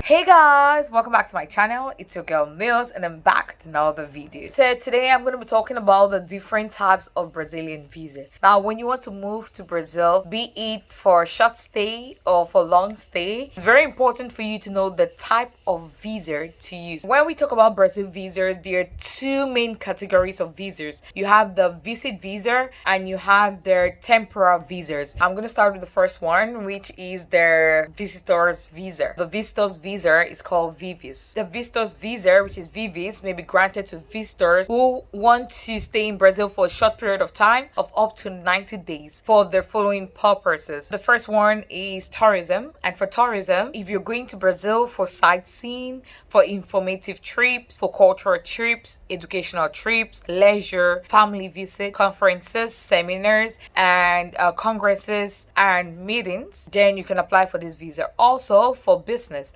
Hey guys, welcome back to my channel. It's your girl Mills and I'm back with another video. So today I'm going to be talking about the different types of Brazilian visa. Now when you want to move to Brazil, be it for a short stay or for long stay, it's very important for you to know the type of visa to use. When we talk about Brazil visas, there are two main categories of visas. You have the visit visa and you have their temporal visas. I'm going to start with the first one, which is their visitors visa. The visitors visa is called VIVIS. The visitors visa, which is VIVIS, may be granted to visitors who want to stay in Brazil for a short period of time of up to 90 days for the following purposes. The first one is tourism, and for tourism, if you're going to Brazil for sightseeing, for informative trips, for cultural trips, educational trips, leisure, family visit, conferences, seminars, and congresses and meetings, then you can apply for this visa. Also for business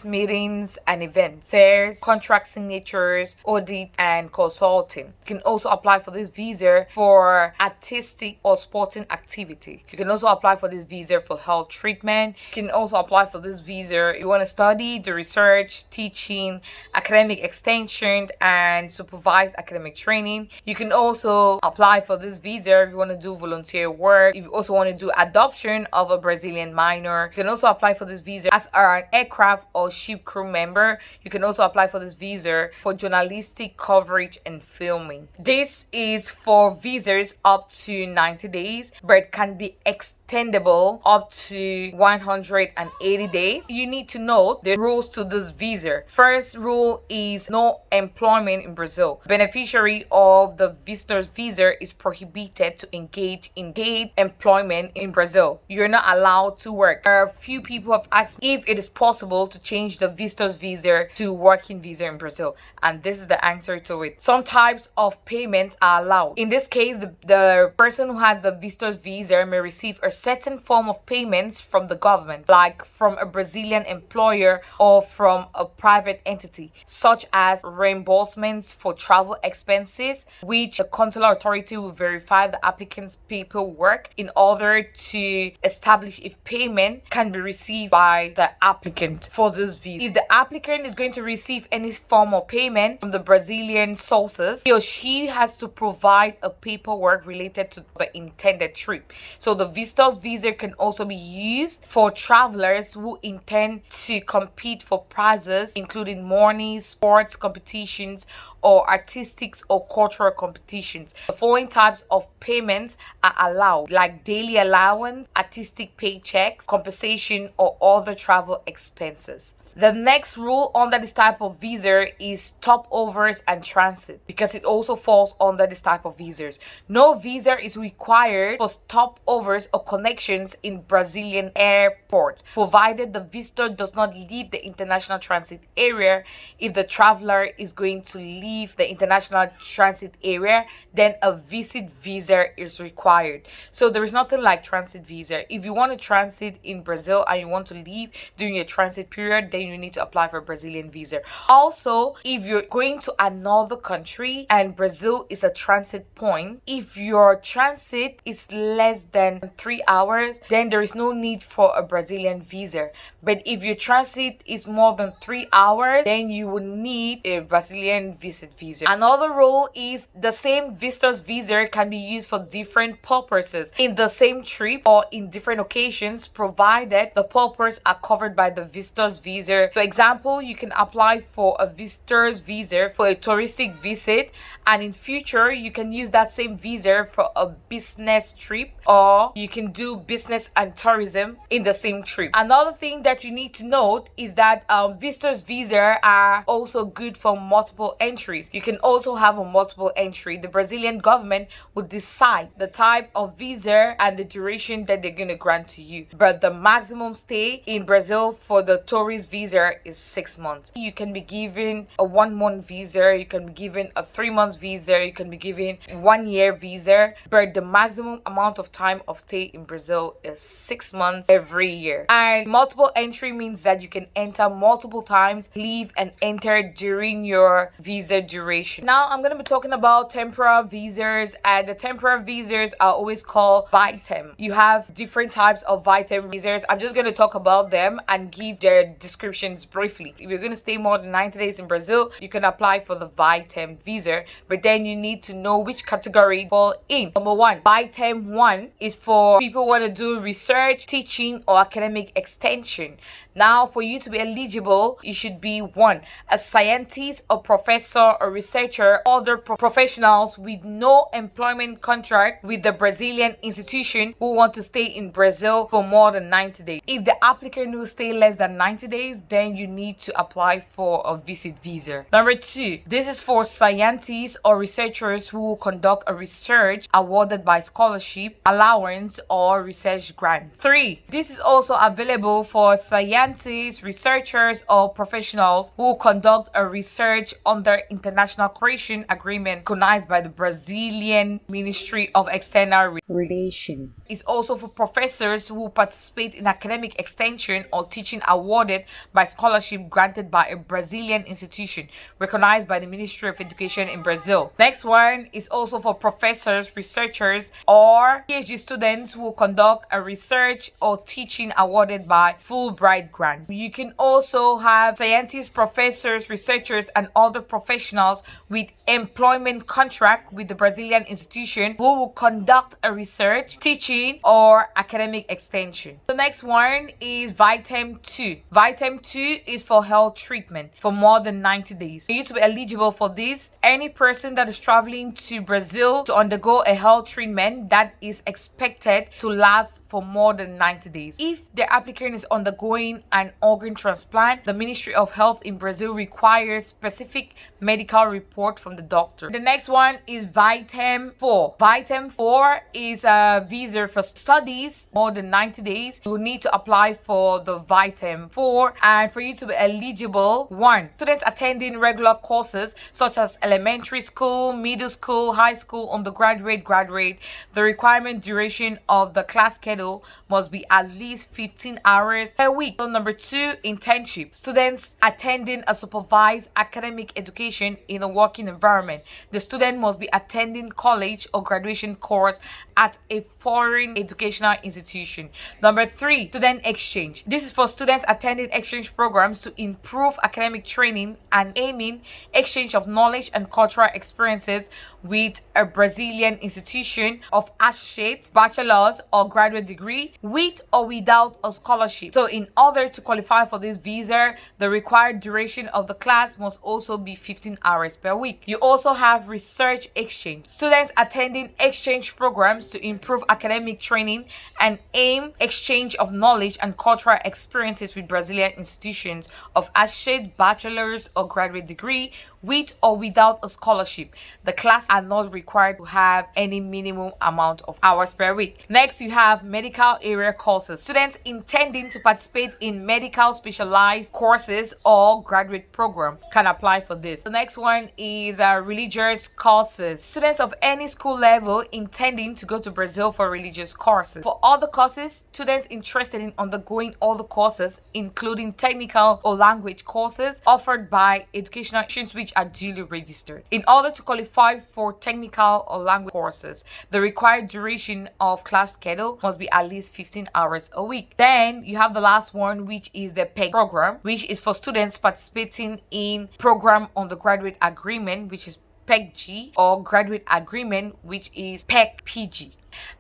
meetings and events, fairs, contract signatures, audit, and consulting. You can also apply for this visa for artistic or sporting activity. You can also apply for this visa for health treatment. You can also apply for this visa if you want to study, do research, teaching, academic extension, and supervised academic training. You can also apply for this visa if you want to do volunteer work. If you also want to do adoption of a Brazilian minor, you can also apply for this visa as an aircraft or ship crew member. You can also apply for this visa for journalistic coverage and filming. This is for visas up to 90 days, but it can be extendable up to 180 days. You need to know the rules to this visa. First rule is no employment in Brazil. Beneficiary of the visitor's visa is prohibited to engage in paid employment in Brazil. You're not allowed to work. A few people have asked me if it is possible to change the visitor's visa to working visa in Brazil, and this is the answer to it. Some types of payments are allowed. In this case, the person who has the visitor's visa may receive a certain form of payments from the government, like from a Brazilian employer or from a private entity, such as reimbursements for travel expenses, which the consular authority will verify the applicant's paperwork in order to establish if payment can be received by the applicant for this visa. If the applicant is going to receive any form of payment from the Brazilian sources, he or she has to provide a paperwork related to the intended trip. So the visitor's visa can also be used for travelers who intend to compete for prizes, including money, sports competitions, or artistic or cultural competitions. The following types of payments are allowed, like daily allowance, artistic paychecks, compensation, or other travel expenses. The next rule under this type of visa is stopovers and transit, because it also falls under this type of visas. No visa is required for stopovers or connections in Brazilian airports, provided the visitor does not leave the international transit area. If the traveler is going to leave the international transit area, then a visit visa is required. So there is nothing like transit visa. If you want to transit in Brazil and you want to leave during your transit period, then you need to apply for a Brazilian visa. Also, if you're going to another country and Brazil is a transit point, if your transit is less than 3 hours, then there is no need for a Brazilian visa. But if your transit is more than 3 hours, then you will need a Brazilian visit visa. Another rule is the same visitor's visa can be used for different purposes in the same trip or in different occasions, provided the purposes are covered by the visitor's visa. For example, you can apply for a visitor's visa for a touristic visit, and in future you can use that same visa for a business trip, or you can do business and tourism in the same trip. Another thing that you need to note is that visitors visa are also good for multiple entries. You can also have a multiple entry. The Brazilian government will decide the type of visa and the duration that they're going to grant to you, but the maximum stay in Brazil for the tourist visa is 6 months. You can be given a 1 month visa, you can be given a 3 months visa, you can be given 1 year visa, but the maximum amount of time of stay in Brazil is 6 months every year. And multiple entry means that you can enter multiple times, leave and enter during your visa duration. Now I'm going to be talking about temporary visas, and the temporary visas are always called VITAM. You have different types of VITAM visas. I'm just going to talk about them and give their descriptions briefly. If you're going to stay more than 90 days in Brazil, you can apply for the VITAM visa, but then you need to know which category you fall in. Number one, VITAM 1 is for people who want to do research, teaching, or academic extension. Now, for you to be eligible, you should be one, a scientist, a professor, a researcher, other professionals with no employment contract with the Brazilian institution who want to stay in Brazil for more than 90 days. If the applicant will stay less than 90 days, then you need to apply for a visit visa. Number two, this is for scientists or researchers who will conduct a research awarded by scholarship, allowance, or research grant. Three, this is also available for scientists, researchers, or professionals who conduct a research under international cooperation agreement recognized by the Brazilian Ministry of External Relations. It's also for professors who participate in academic extension or teaching awarded by scholarship granted by a Brazilian institution recognized by the Ministry of Education in Brazil. Next one is also for professors, researchers, or PhD students who conduct a research or teaching awarded by Fulbright grant. You can also have scientists, professors, researchers, and other professionals with employment contract with the Brazilian institution who will conduct a research, teaching, or academic extension. The next one is VITAM 2. VITAM 2 is for health treatment for more than 90 days. For you to be eligible for this, any person that is traveling to Brazil to undergo a health treatment that is expected to last for more than 90 days. If the applicant is undergoing an organ transplant, the Ministry of Health in Brazil requires specific medical report from the doctor. The next one is VITAM 4. VITAM 4 is a visa for studies more than 90 days. You will need to apply for the VITAM 4, and for you to be eligible, one, students attending regular courses such as elementary school, middle school, high school, undergraduate, graduate. The requirement duration of the class schedule must be at least 15 hours per week. So number two, internship. Students attending a supervised academic education in a working environment. The student must be attending college or graduation course at a foreign educational institution. Number three, student exchange. This is for students attending exchange programs to improve academic training and aiming exchange of knowledge and cultural experiences with a Brazilian institution of associate, bachelor's, or graduate degree with or without a scholarship. So in order to qualify for this visa, the required duration of the class must also be 15 hours per week. You also have research exchange. Students attending exchange programs to improve academic training and aim exchange of knowledge and cultural experiences with Brazilian institutions of associate, bachelor's, or graduate degree with or without a scholarship. The class are not required to have any minimum amount of hours per week. Next, you have medical area courses. Students intending to participate in medical specialized courses or graduate program can apply for this. The next one is religious courses. Students of any school level intending to go to Brazil for religious courses. For all the courses, students interested in undergoing all the courses, including technical or language courses offered by educational institutions which are duly registered. In order to qualify for technical or language courses, the required duration of class schedule must be at least 15 hours a week. Then you have the last one, which is the PEG program, which is for students participating in program undergraduate agreement, which is PEG-G, or graduate agreement, which is PEG-PG.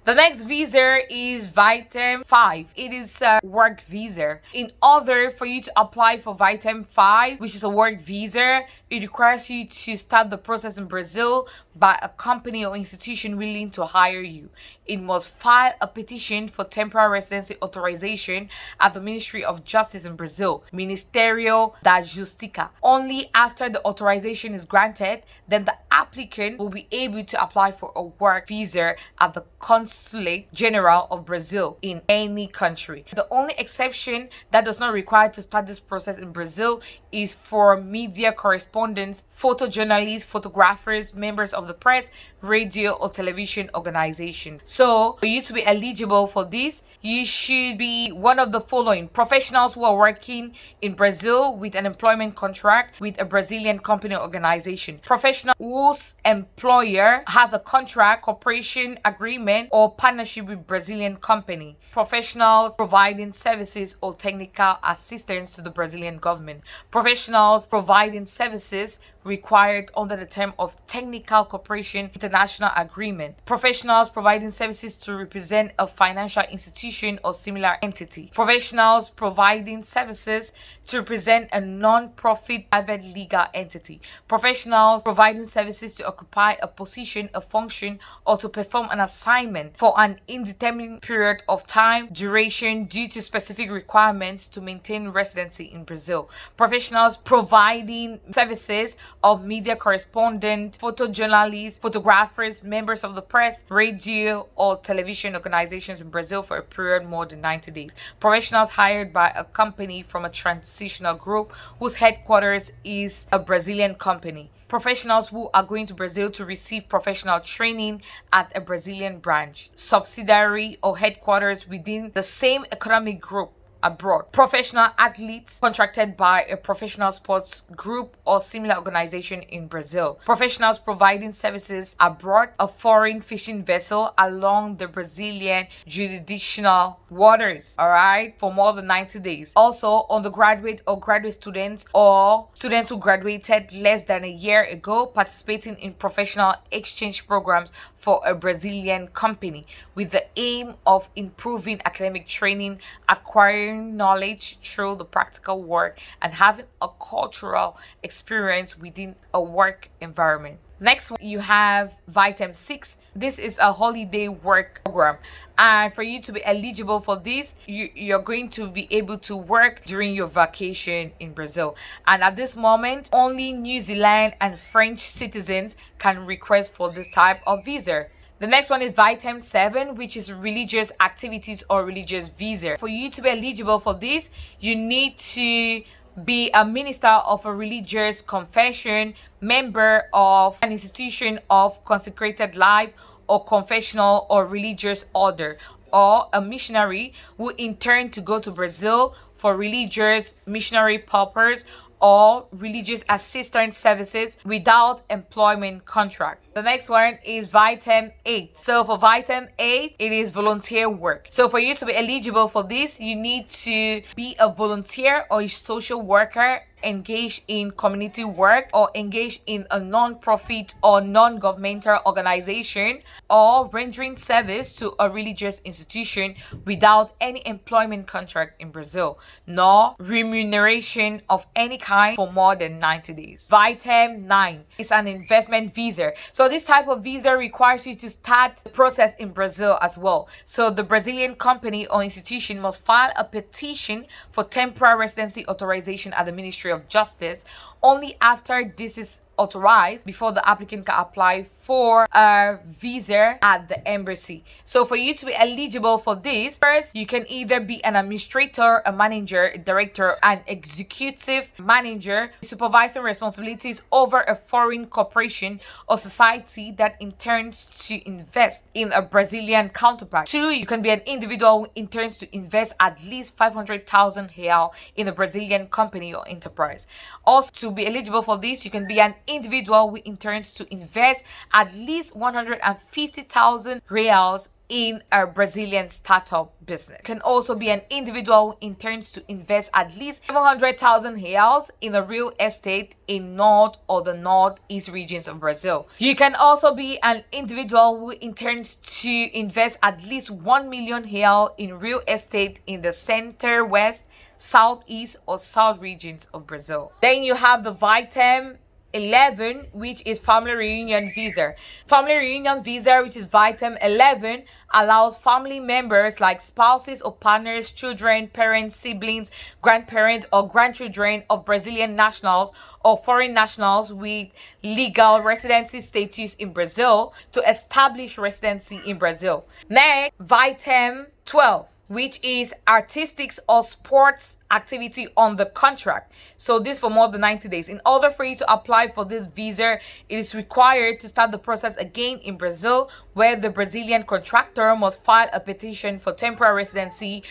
The next visa is VITAM 5. It is a work visa. In order for you to apply for VITAM 5, which is a work visa, it requires you to start the process in Brazil by a company or institution willing to hire you. It must file a petition for temporary residency authorization at the Ministry of Justice in Brazil, Ministério da Justiça. Only after the authorization is granted, then the applicant will be able to apply for a work visa at the Consulate General of Brazil in any country. The only exception that does not require to start this process in Brazil is for media correspondence correspondents, photojournalists, photographers, members of the press, radio or television organization. So for you to be eligible for this, you should be one of the following: professionals who are working in Brazil with an employment contract with a Brazilian company or organization, professional whose employer has a contract, cooperation agreement or partnership with Brazilian company, professionals providing services or technical assistance to the Brazilian government, professionals providing services required under the term of technical cooperation international agreement, professionals providing services to represent a financial institution or similar entity, professionals providing services to represent a non-profit private legal entity, professionals providing services to occupy a position, a function, or to perform an assignment for an indeterminate period of time duration due to specific requirements to maintain residency in Brazil, professionals providing services of media correspondent, photojournalists, photographers, members of the press, radio or television organizations in Brazil for a period more than 90 days, professionals hired by a company from a transitional group whose headquarters is a Brazilian company, professionals who are going to Brazil to receive professional training at a Brazilian branch, subsidiary or headquarters within the same economic group abroad, professional athletes contracted by a professional sports group or similar organization in Brazil, professionals providing services abroad, a foreign fishing vessel along the Brazilian jurisdictional waters, all right, for more than 90 days. Also, undergraduate or graduate students or students who graduated less than a year ago participating in professional exchange programs for a Brazilian company with the aim of improving academic training, acquiring knowledge through the practical work, and having a cultural experience within a work environment. Next one, you have VITAM 6. This is a holiday work program, and for you to be eligible for this, you're going to be able to work during your vacation in Brazil. And at this moment, only New Zealand and French citizens can request for this type of visa. The next one is VITAM 7, which is religious activities or religious visa. For you to be eligible for this, you need to be a minister of a religious confession, member of an institution of consecrated life or confessional or religious order, or a missionary who intend to go to Brazil for religious missionary purpose or religious assistance services without employment contract. The next one is VITAM 8. So for VITAM 8, it is volunteer work. So for you to be eligible for this, you need to be a volunteer or a social worker engaged in community work or engaged in a non-profit or non-governmental organization or rendering service to a religious institution without any employment contract in Brazil, nor remuneration of any kind for more than 90 days. VITAM 9 is an investment visa. So this type of visa requires you to start the process in Brazil as well. So the Brazilian company or institution must file a petition for temporary residency authorization at the Ministry of Justice. Only after this is authorized before the applicant can apply for a visa at the embassy. So for you to be eligible for this, first you can either be an administrator, a manager, a director, an executive manager, supervising responsibilities over a foreign corporation or society that intends to invest in a Brazilian counterpart. Two, you can be an individual who intends to invest at least 500,000 real in a Brazilian company or enterprise. Also, to be eligible for this, you can be an individual who intends to invest at least 150,000 reals in a Brazilian startup business. You can also be an individual who intends to invest at least 700,000 reals in a real estate in North or the Northeast regions of Brazil. You can also be an individual who intends to invest at least 1 million real in real estate in the Center, West, Southeast or South regions of Brazil. Then you have the VITAM 11, which is family reunion visa. Family reunion visa, which is VITAM 11, allows family members like spouses or partners, children, parents, siblings, grandparents or grandchildren of Brazilian nationals or foreign nationals with legal residency status in Brazil to establish residency in Brazil. Next, VITAM 12, which is artistics or sports activity on the contract. So this for more than 90 days. In order for you to apply for this visa, it is required to start the process again in Brazil, where the Brazilian contractor must file a petition for temporary residency,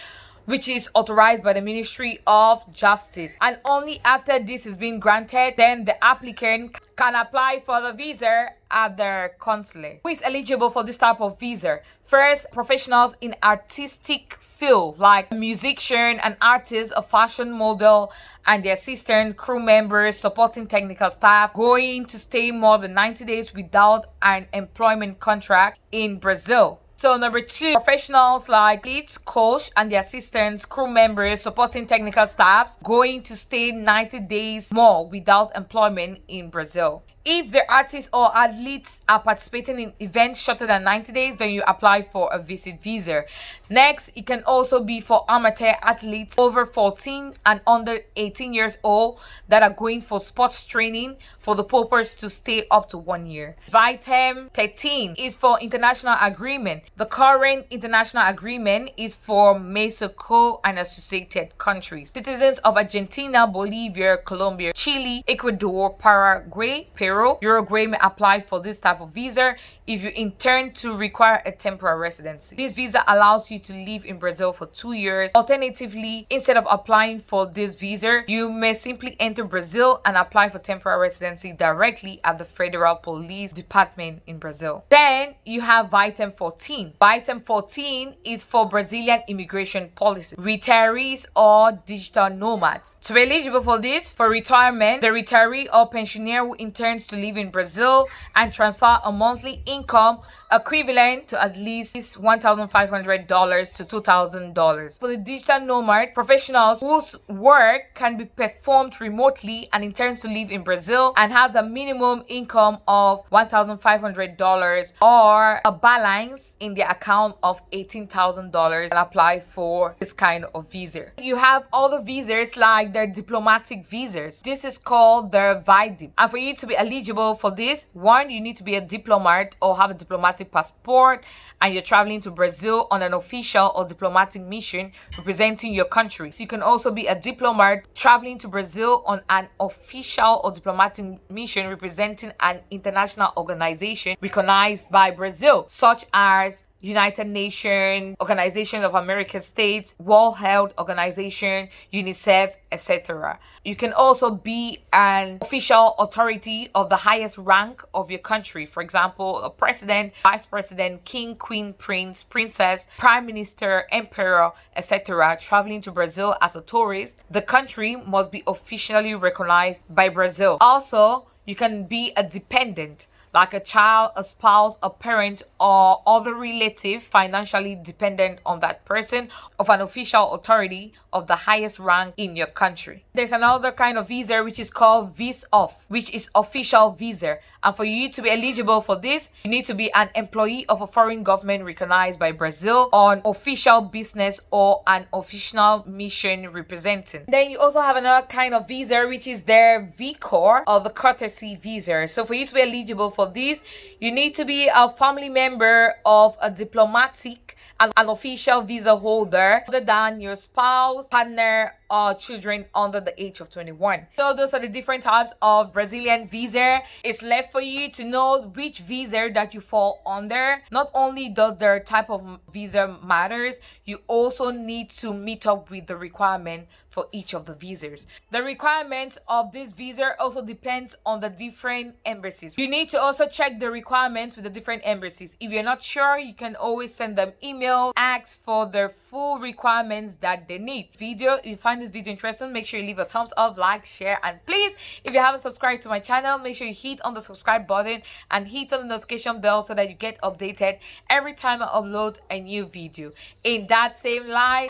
which is authorized by the Ministry of Justice. And only after this is being granted, then the applicant can apply for the visa at their consulate. Who is eligible for this type of visa? First, professionals in artistic field like a musician, an artist, a fashion model, and their assistant, crew members, supporting technical staff going to stay more than 90 days without an employment contract in Brazil. So number 2, professionals like leads, coach, and the assistants, crew members, supporting technical staffs going to stay 90 days more without employment in Brazil. If the artists or athletes are participating in events shorter than 90 days, then you apply for a visit visa. Next, it can also be for amateur athletes over 14 and under 18 years old that are going for sports training for the purpose to stay up to 1 year. VITAM 13 is for international agreement. The current international agreement is for Mexico and associated countries. Citizens of Argentina, Bolivia, Colombia, Chile, Ecuador, Paraguay, Peru, Uruguay may apply for this type of visa if you intend to require a temporary residency. This visa allows you to live in Brazil for 2 years. Alternatively, instead of applying for this visa, you may simply enter Brazil and apply for temporary residency directly at the Federal Police Department in Brazil. Then you have VITAM 14. VITAM 14 is for Brazilian immigration policy, retirees or digital nomads. To be eligible for this, for retirement, the retiree or pensioner who intends to live in Brazil and transfer a monthly income equivalent to at least $1,500 to $2,000. For the digital nomad, professionals whose work can be performed remotely and intends to live in Brazil and has a minimum income of $1,500 or a balance in their account of $18,000 and apply for this kind of visa. You have other visas like the diplomatic visas. This is called the VIVIS. And for you to be eligible for this, one, you need to be a diplomat or have a diplomatic passport, and you're traveling to Brazil on an official or diplomatic mission representing your country. So you can also be a diplomat traveling to Brazil on an official or diplomatic mission representing an international organization recognized by Brazil, such as United Nations, Organization of American States, World Health Organization, UNICEF, etc. You can also be an official authority of the highest rank of your country. For example, a president, vice president, king, queen, prince, princess, prime minister, emperor, etc. Traveling to Brazil as a tourist. The country must be officially recognized by Brazil. Also, you can be a dependent, like a child, a spouse, a parent, or other relative financially dependent on that person of an official authority of the highest rank in your country. There's another kind of visa which is called VIS-OFF, which is official visa. And for you to be eligible for this, you need to be an employee of a foreign government recognized by Brazil on official business or an official mission representing. Then you also have another kind of visa which is their VCOR or the courtesy visa. So for you to be eligible for this, you need to be a family member of a diplomatic and an official visa holder other than your spouse, partner, or children under the age of 21. So those are the different types of Brazilian visa. It's left for you to know which visa that you fall under. Not only does the type of visa matters, you also need to meet up with the requirement for each of the visas. The requirements of this visa also depends on the different embassies. You need to also check the requirements with the different embassies. If you're not sure, you can always send them email, ask for their full requirements that they need. If you find this video interesting, make sure you leave a thumbs up, like, share, and please, if you haven't subscribed to my channel, make sure you hit on the subscribe button and hit on the notification bell so that you get updated every time I upload a new video. In that same light,